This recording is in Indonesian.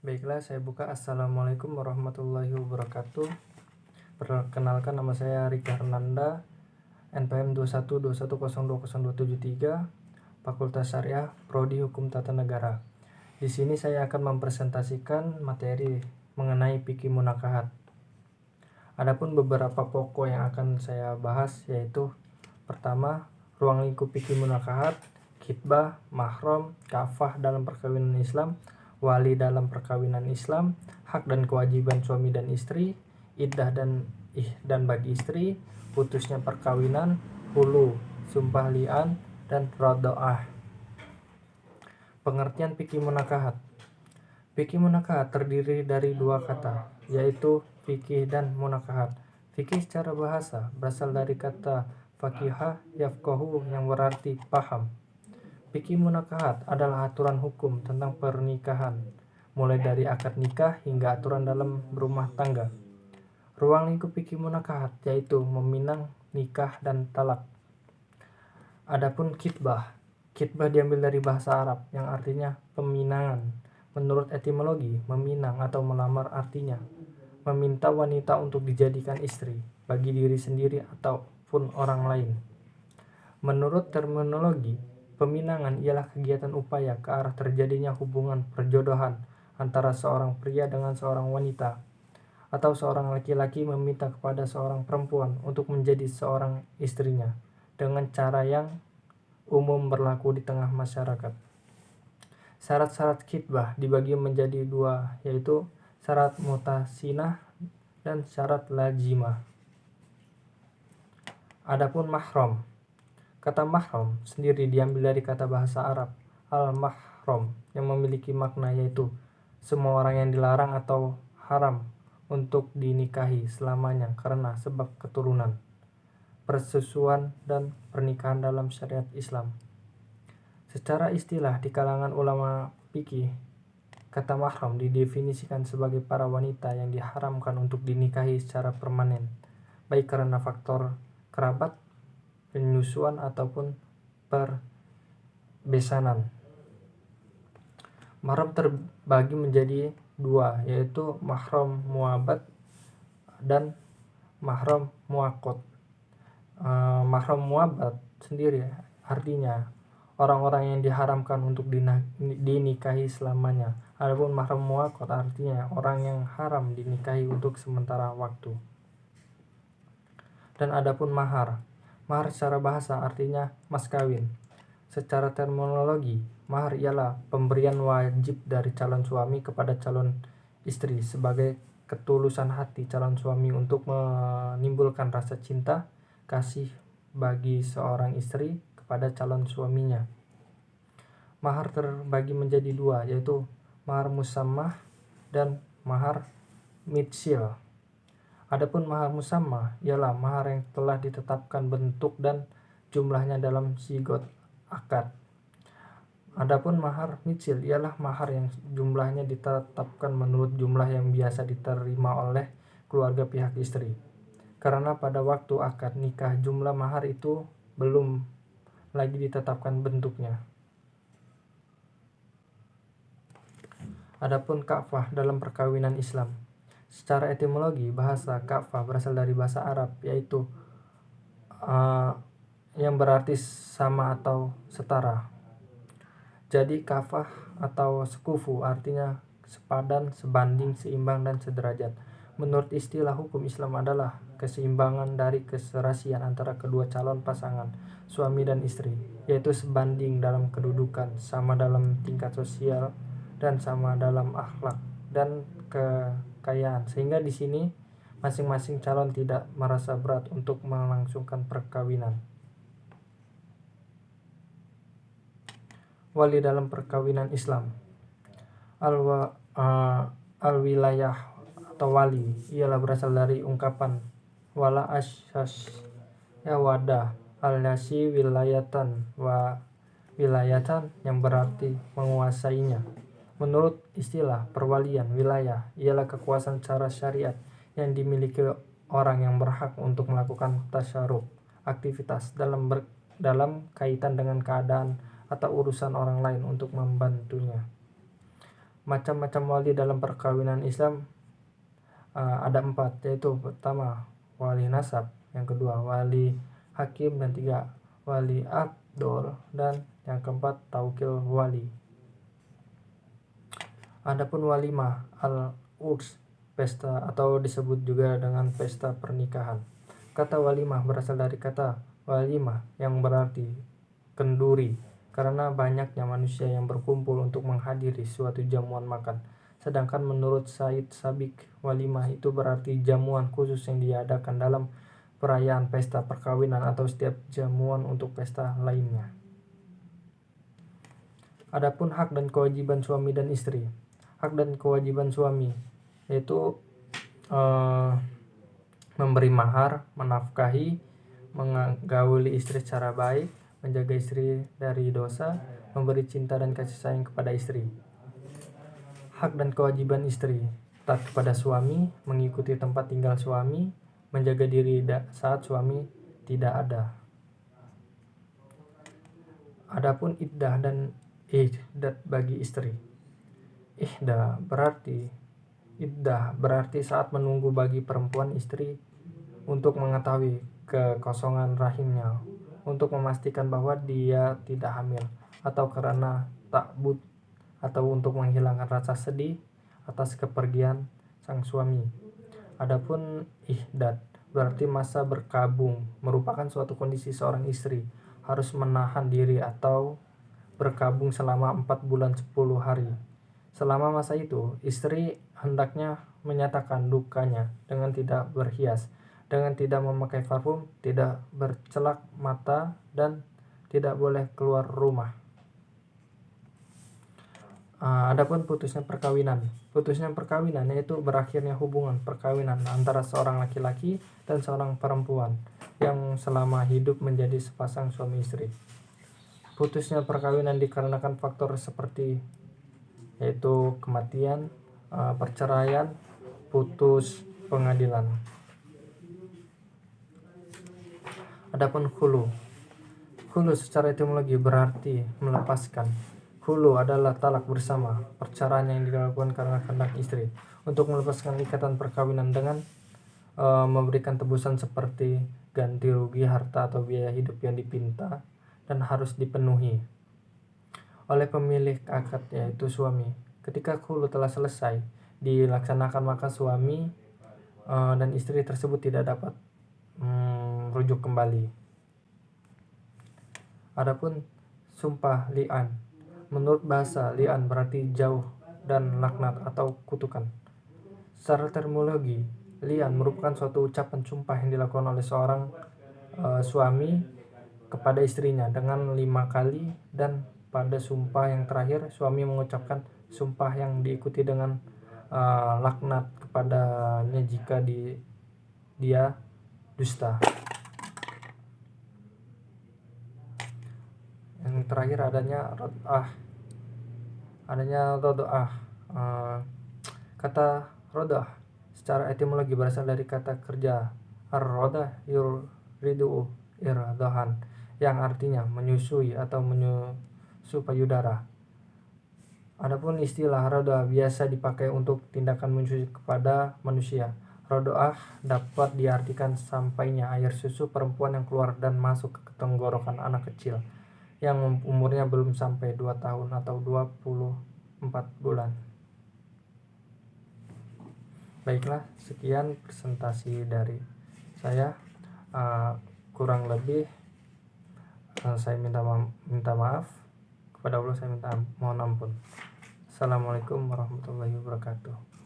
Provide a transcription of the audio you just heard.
Baiklah, saya buka. Assalamualaikum warahmatullahi wabarakatuh. Perkenalkan, nama saya Rika Hernanda, NPM 2121020273, Fakultas Syariah, Prodi Hukum Tata Negara. Di sini saya akan mempresentasikan materi mengenai fikih munakahat. Adapun beberapa pokok yang akan saya bahas yaitu pertama, ruang lingkup fikih munakahat, khitbah, mahram, kafah dalam perkawinan Islam, wali dalam perkawinan Islam, hak dan kewajiban suami dan istri, iddah dan bagi istri, putusnya perkawinan, hulu, sumpah li'an, dan radha'ah. Pengertian fikih munakahat. Fikih munakahat terdiri dari dua kata, yaitu fikih dan munakahat. Fikih secara bahasa berasal dari kata faqiha yafqahu yang berarti paham. Fikih munakahat adalah aturan hukum tentang pernikahan, mulai dari akad nikah hingga aturan dalam berumah tangga. Ruang lingkup fikih munakahat yaitu meminang, nikah, dan talak. Adapun khitbah. Khitbah diambil dari bahasa Arab yang artinya peminangan. Menurut etimologi, meminang atau melamar artinya meminta wanita untuk dijadikan istri bagi diri sendiri ataupun orang lain. Menurut terminologi, peminangan ialah kegiatan upaya ke arah terjadinya hubungan perjodohan antara seorang pria dengan seorang wanita, atau seorang laki-laki meminta kepada seorang perempuan untuk menjadi seorang istrinya, dengan cara yang umum berlaku di tengah masyarakat. Syarat-syarat khitbah dibagi menjadi dua, yaitu syarat mutasinah dan syarat lazimah. Adapun mahram. Kata mahram sendiri diambil dari kata bahasa Arab al-mahram yang memiliki makna yaitu semua orang yang dilarang atau haram untuk dinikahi selamanya karena sebab keturunan, persusuan, dan pernikahan dalam syariat Islam. Secara istilah di kalangan ulama fikih, kata mahram didefinisikan sebagai para wanita yang diharamkan untuk dinikahi secara permanen, baik karena faktor kerabat, penyusuan, ataupun perbesanan. Mahram terbagi menjadi dua, yaitu mahram muabat dan mahram muaqqat. Mahram muabat sendiri artinya orang-orang yang diharamkan untuk dinikahi selamanya. Adapun mahram muaqqat artinya orang yang haram dinikahi untuk sementara waktu. Dan adapun mahar. Mahar secara bahasa artinya mas kawin. Secara terminologi, mahar ialah pemberian wajib dari calon suami kepada calon istri sebagai ketulusan hati calon suami untuk menimbulkan rasa cinta, kasih bagi seorang istri kepada calon suaminya. Mahar terbagi menjadi dua, yaitu mahar musammah dan mahar mitsil. Adapun mahar musammah ialah mahar yang telah ditetapkan bentuk dan jumlahnya dalam sigot akad. Adapun mahar mitsil ialah mahar yang jumlahnya ditetapkan menurut jumlah yang biasa diterima oleh keluarga pihak istri. Karena pada waktu akad nikah jumlah mahar itu belum lagi ditetapkan bentuknya. Adapun kafah dalam perkawinan Islam. Secara etimologi, bahasa kafah berasal dari bahasa Arab, yaitu yang berarti sama atau setara. Jadi kafah atau sekufu artinya sepadan, sebanding, seimbang, dan sederajat. Menurut istilah hukum Islam adalah keseimbangan dari keserasian antara kedua calon pasangan, suami dan istri, yaitu sebanding dalam kedudukan, sama dalam tingkat sosial, dan sama dalam akhlak dan kekayaan, sehingga di sini masing-masing calon tidak merasa berat untuk melangsungkan perkawinan. Wali dalam perkawinan Islam. Al-wilayah atau wali ialah berasal dari ungkapan wala asyas ya wada al-yasi wilayatan wa wilayatan yang berarti menguasainya. Menurut istilah perwalian wilayah ialah kekuasaan secara syariat yang dimiliki orang yang berhak untuk melakukan tasyaruf, aktivitas dalam kaitan dengan keadaan atau urusan orang lain untuk membantunya. Macam-macam wali dalam perkawinan Islam ada 4, yaitu pertama wali nasab, yang kedua wali hakim, dan 3 wali abdol, dan yang keempat taukil wali. Adapun walimah al-urs, pesta atau disebut juga dengan pesta pernikahan. Kata walimah berasal dari kata walimah yang berarti kenduri, karena banyaknya manusia yang berkumpul untuk menghadiri suatu jamuan makan. Sedangkan menurut Said Sabiq, walimah itu berarti jamuan khusus yang diadakan dalam perayaan pesta perkawinan atau setiap jamuan untuk pesta lainnya. Adapun hak dan kewajiban suami dan istri. Hak dan kewajiban suami yaitu memberi mahar, menafkahi, menggauli istri secara baik, menjaga istri dari dosa, memberi cinta dan kasih sayang kepada istri. Hak dan kewajiban istri: taat kepada suami, mengikuti tempat tinggal suami, menjaga diri saat suami tidak ada. Adapun iddah dan iddat bagi istri. Iddah berarti saat menunggu bagi perempuan istri untuk mengetahui kekosongan rahimnya, untuk memastikan bahwa dia tidak hamil, atau karena takbut, atau untuk menghilangkan rasa sedih atas kepergian sang suami. Adapun ihdat berarti masa berkabung, merupakan suatu kondisi seorang istri harus menahan diri atau berkabung selama 4 bulan 10 hari. Selama masa itu, istri hendaknya menyatakan dukanya dengan tidak berhias, dengan tidak memakai parfum, tidak bercelak mata, dan tidak boleh keluar rumah. Adapun putusnya perkawinan. Putusnya perkawinan yaitu berakhirnya hubungan perkawinan antara seorang laki-laki dan seorang perempuan yang selama hidup menjadi sepasang suami istri. Putusnya perkawinan dikarenakan faktor seperti yaitu kematian, perceraian, putus pengadilan. Adapun khulu. Khulu secara etimologi berarti melepaskan. Khulu adalah talak bersama, perceraian yang dilakukan karena kehendak istri untuk melepaskan ikatan perkawinan dengan memberikan tebusan seperti ganti rugi, harta atau biaya hidup yang dipinta dan harus dipenuhi oleh pemilik akad yaitu suami. Ketika khulu telah selesai dilaksanakan, maka suami dan istri tersebut tidak dapat rujuk kembali. Adapun sumpah li'an. Menurut bahasa, li'an berarti jauh dan laknat atau kutukan. Secara terminologi, li'an merupakan suatu ucapan sumpah yang dilakukan oleh seorang suami kepada istrinya dengan 5 kali, dan pada sumpah yang terakhir suami mengucapkan sumpah yang diikuti dengan laknat kepadanya jika dia dusta. Yang terakhir adanya roda'ah. Kata roda'ah secara etimologi berasal dari kata kerja ar-rodah yuridu irdahan, yang artinya menyusui atau menyusu payudara. Adapun istilah rodah biasa dipakai untuk tindakan menyusui kepada manusia. Rodoah dapat diartikan sampainya air susu perempuan yang keluar dan masuk ke tenggorokan anak kecil yang umurnya belum sampai 2 tahun atau 24 bulan. Baiklah, sekian presentasi dari saya. Kurang lebih saya minta maaf kepada Allah, saya mohon ampun. Assalamualaikum warahmatullahi wabarakatuh.